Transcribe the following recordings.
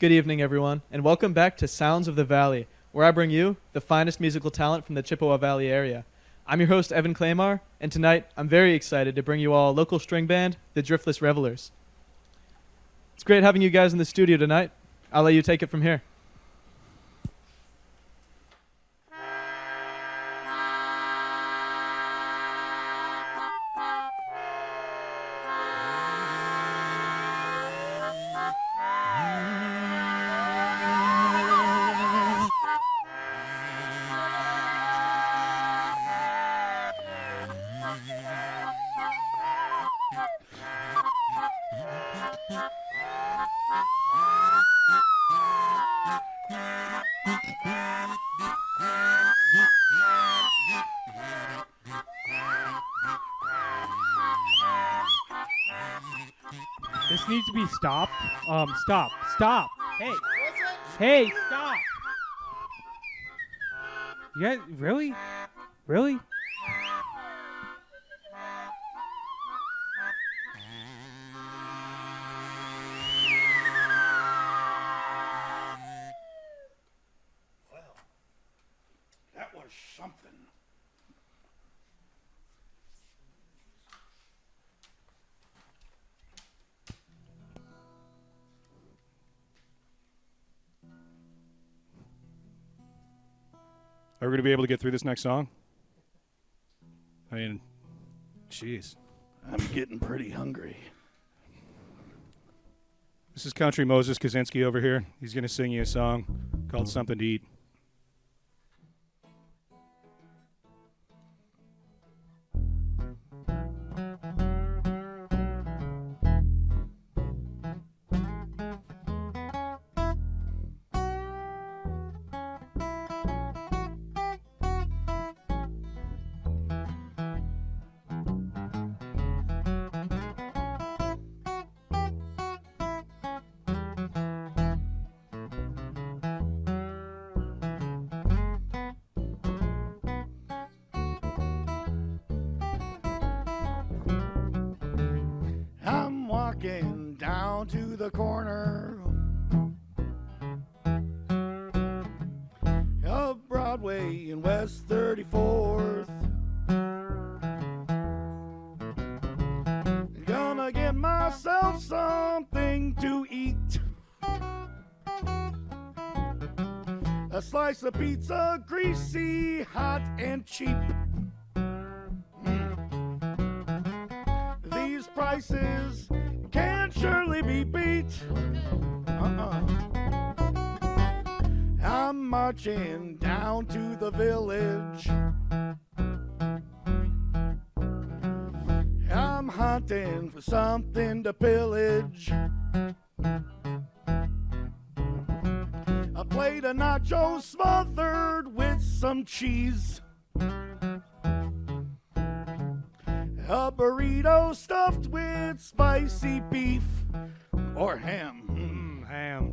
Good evening, everyone, and welcome back to Sounds of the Valley, where I bring you the finest musical talent from the Chippewa Valley area. I'm your host, Evan Claymar, and tonight I'm very excited to bring you all a local string band, the Driftless Revelers. It's great having you guys in the studio tonight. I'll let you take it from here. This needs to be stopped. Stop. Hey, stop. You guys, really? Well, that was something. Are we going to be able to get through this next song? I mean, jeez. I'm getting pretty hungry. This is Country Moses Kaczynski over here. He's going to sing you a song called Something to Eat. I'm walking down to the corner of Broadway and West 34th. Gonna get myself something to eat. A slice of pizza, greasy, hot, and cheap. These prices can't surely be beat. I'm marching down to the village. I'm hunting for something to pillage. A plate of nachos smothered with some cheese. A burrito stuffed with spicy beef or ham. Ham.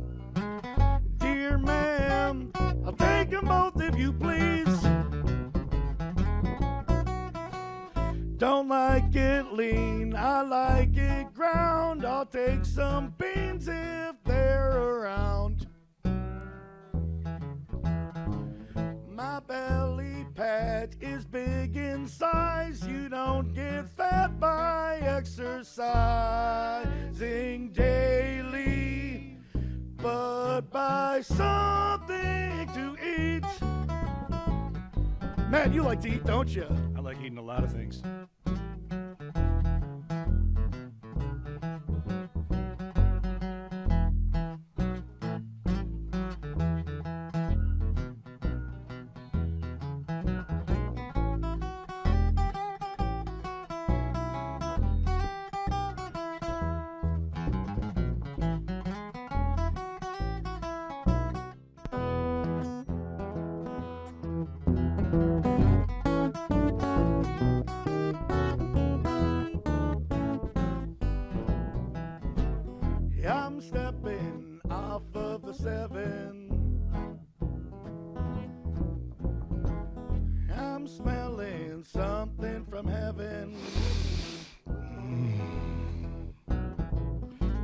Dear ma'am, I'll take them both if you please. Don't like it lean, I like it ground. I'll take some beans if they're around. My belly pad is big in size. You don't get fat by exercising daily, but by something to eat. Man, you like to eat, don't you? I like eating a lot of things. I'm stepping off of the 7. I'm smelling something from heaven.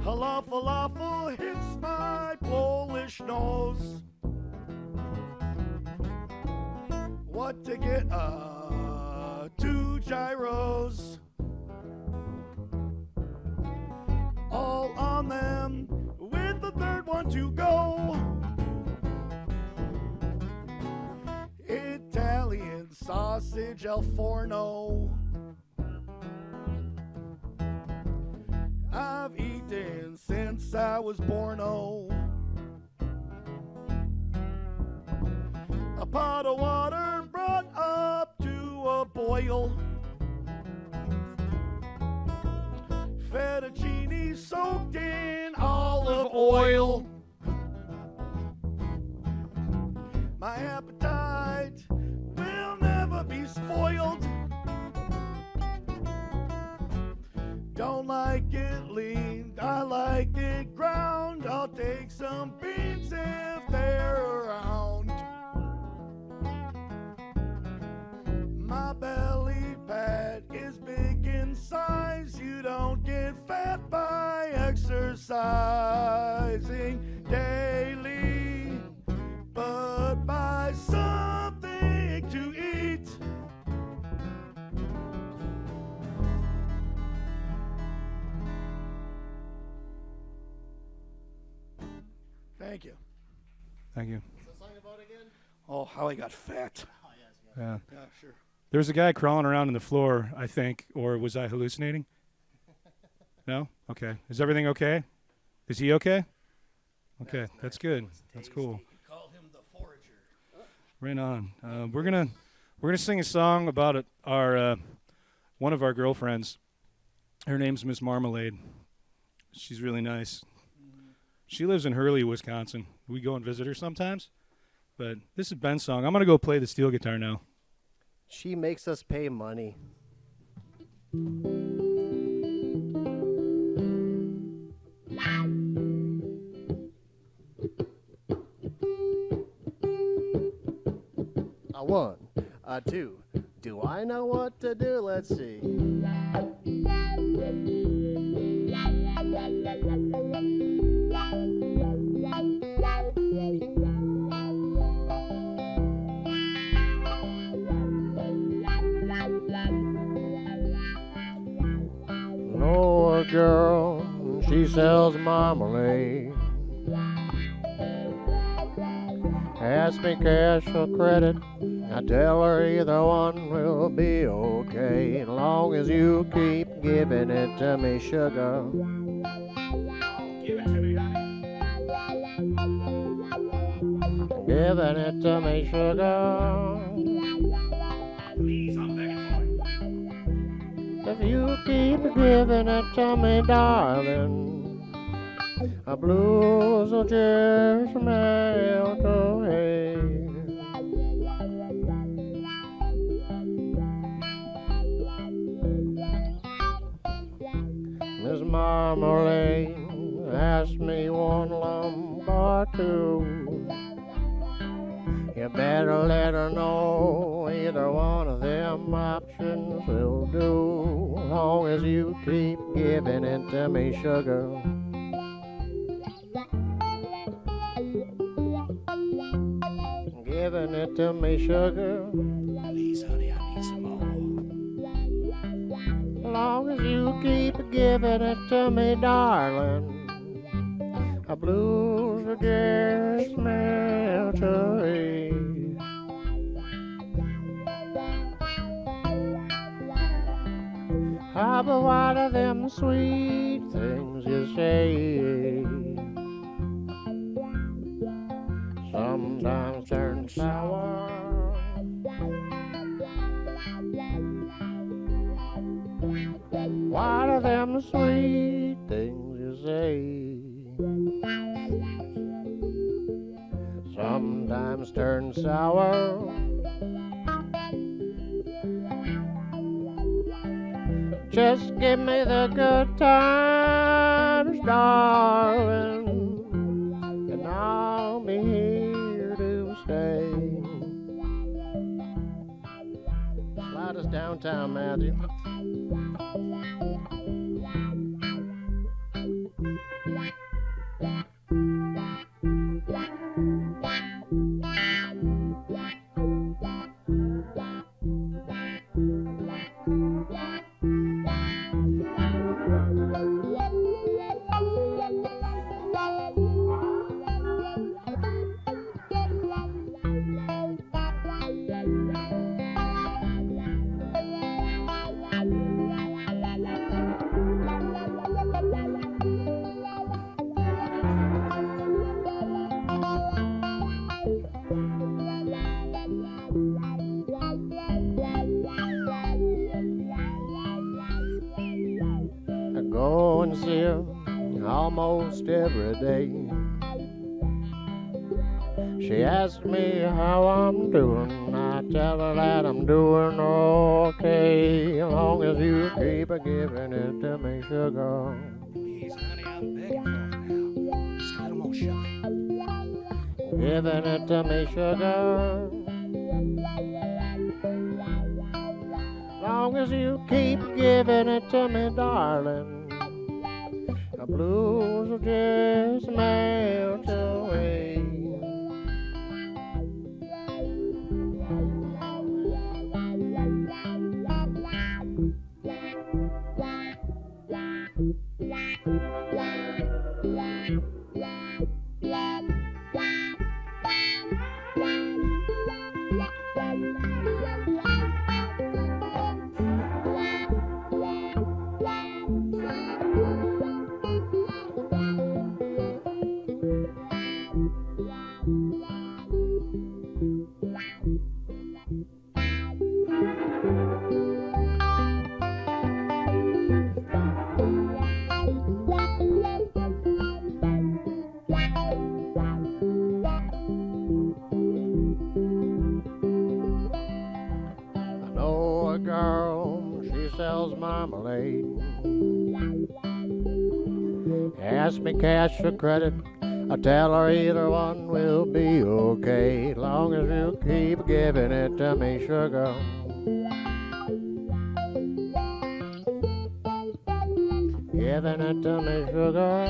Falafel hits my bowl fish knows what to get 2 gyros. All on them with the third one to go. Italian sausage al forno. I've eaten since I was born-o. A pot of water brought up to a boil. Fettuccine soaked in olive oil. My appetite will never be spoiled. Don't like it lean, I like it ground. I'll take some beans if they're around. My belly pad is big in size. You don't get fat by exercising daily, but by something to eat. Thank you. Thank you. What's the song about again? Oh, how I got fat. Oh, yes. Yeah. Yeah, sure. There was a guy crawling around on the floor, I think, or was I hallucinating? No? Okay. Is everything okay? Is he okay? Okay, that's good. That's cool. Call him the forager. Right on. We're gonna sing a song about our one of our girlfriends. Her name's Miss Marmalade. She's really nice. She lives in Hurley, Wisconsin. We go and visit her sometimes. But this is Ben's song. I'm gonna go play the steel guitar now. She makes us pay money. A 1, a 2. Do I know what to do? Let's see. Know a girl, she sells marmalade. Ask me cash or credit, I tell her either one will be okay, as long as you keep giving it to me, sugar. Give it to me, honey. Giving it to me, sugar. Please, I'm begging for it. If you keep giving it to me, darling, the blues will just melt away. Miss Marmalade asked me one lump or two. You better let her know either one of them options will do, as long as you keep giving it to me, sugar. Giving it to me, sugar. Please, honey, I need some more. As long as you keep giving it to me, darling, the blues will just melt away. Ah, but what are them sweet things you say? Sometimes turn sour. What are them sweet things you say? Sometimes turn sour. Just give me the good times, darling, and I'll be here to stay. Slide us downtown, Matthew. almost every day. She asks me how I'm doing. I tell her that I'm doing okay, as long as you keep giving it to me, sugar. Please, honey, I'm begging for it now. Just a little more sugar. Giving it to me, sugar. Long as you keep giving it to me, darling, the blues will just melt away. Marmalade. Ask me cash or credit, I tell her either one will be okay, long as you keep giving it to me, sugar. Giving it to me, sugar.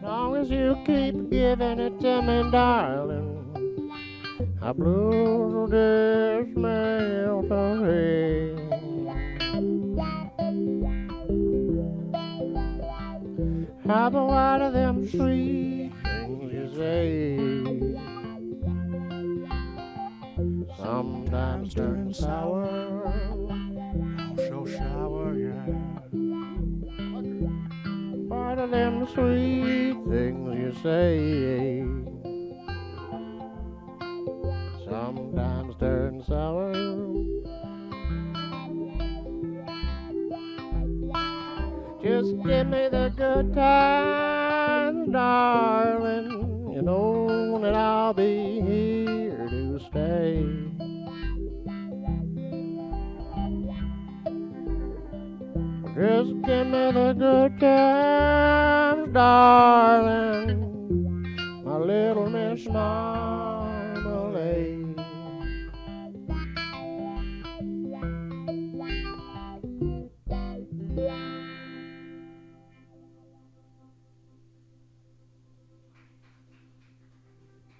Long as you keep giving it to me, darling, I blue this melt away. How about one of them sweet things you say? Sometimes turn sour. Oh, so sour, yeah. One of them sweet things you say. Sometimes turn sour. Just give me the good times, darling. You know that I'll be here to stay. Just give me the good times, darling. My little Miss Marmalade.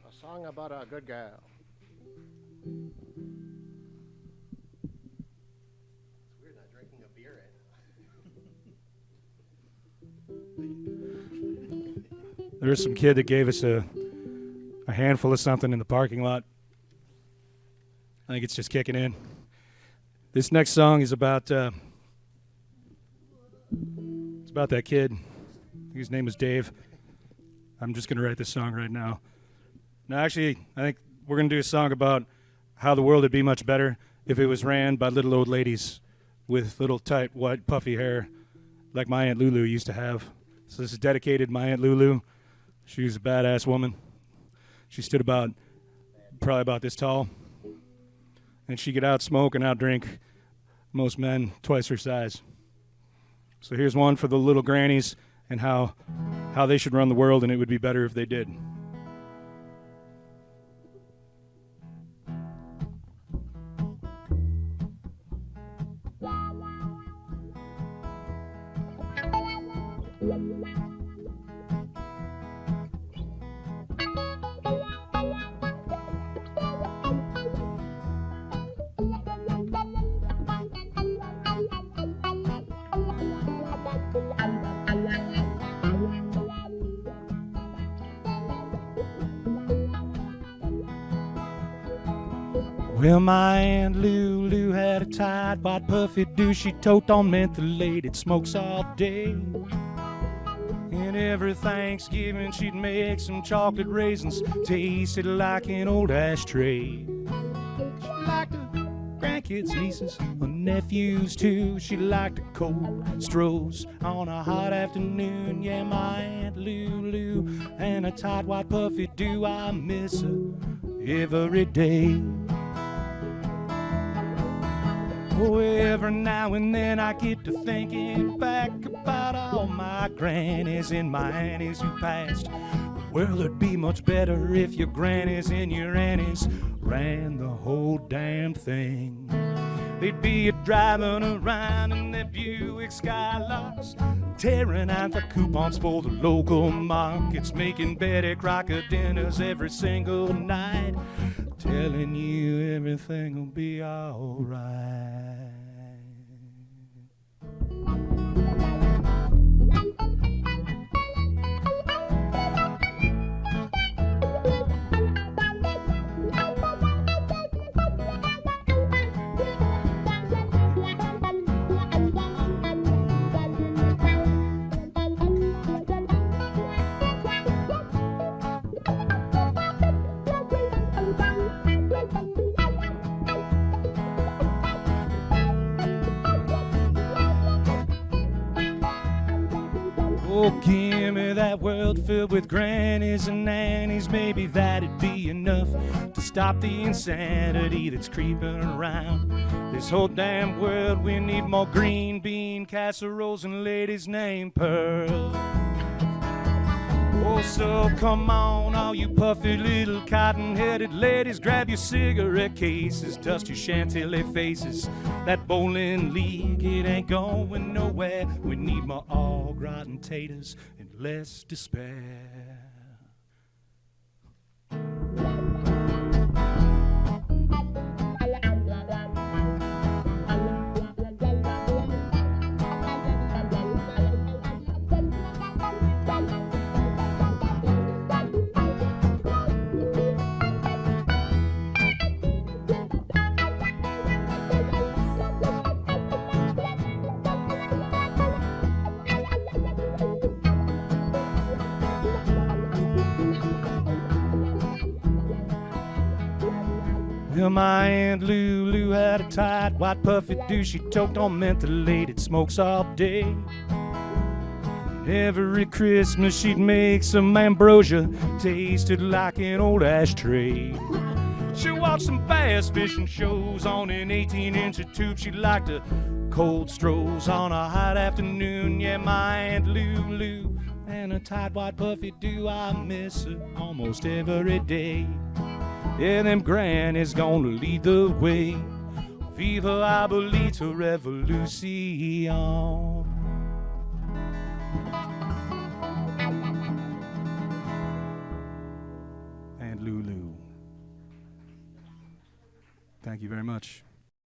A song about a good gal. It's weird not drinking a beer right now. There was some kid that gave us a handful of something in the parking lot. I think it's just kicking in. This next song is about it's about that kid. His name was Dave. I'm just gonna write this song right now. No, actually, I think we're gonna do a song about how the world would be much better if it was ran by little old ladies with little tight white puffy hair like my Aunt Lulu used to have. So this is dedicated to my Aunt Lulu. She was a badass woman. She stood probably about this tall. And she could outsmoke and outdrink most men twice her size. So here's one for the little grannies and how they should run the world, and it would be better if they did. Well, my Aunt Lulu had a tight white puffy do. She tote on mentholated smokes all day. And every Thanksgiving she'd make some chocolate raisins, tasted like an old ashtray. She liked to crank grandkids, nieces, or nephews too. She liked a cold strolls on a hot afternoon. Yeah, my Aunt Lulu and a tight white puffy do. I miss her every day. Oh, every now and then I get to thinking back about all my grannies and my aunties who passed. The world would be much better if your grannies and your aunties ran the whole damn thing. They'd be driving around in their Buick Skylarks, tearing out the coupons for the local markets, making Betty Crocker dinners every single night, telling you everything will be alright. Oh, give me that world filled with grannies and nannies. Maybe that'd be enough to stop the insanity that's creeping around this whole damn world. We need more green bean casseroles and ladies named Pearl. Oh, so come on, all you puffy little cotton-headed ladies, grab your cigarette cases, dust your chantilly faces. That bowling league, it ain't going nowhere. We need more au gratin taters and less despair. Well, my Aunt Lulu had a tight white puffy do. She choked on mentholated smokes all day. Every Christmas she'd make some ambrosia, tasted like an old ashtray. She watched some bass fishing shows on an 18-inch tube. She liked a cold strolls on a hot afternoon. Yeah, my Aunt Lulu and a tight white puffy do. I miss her almost every day. Yeah, them grannies gonna lead the way. Viva Abuelita Revolution. And Lulu. Thank you very much.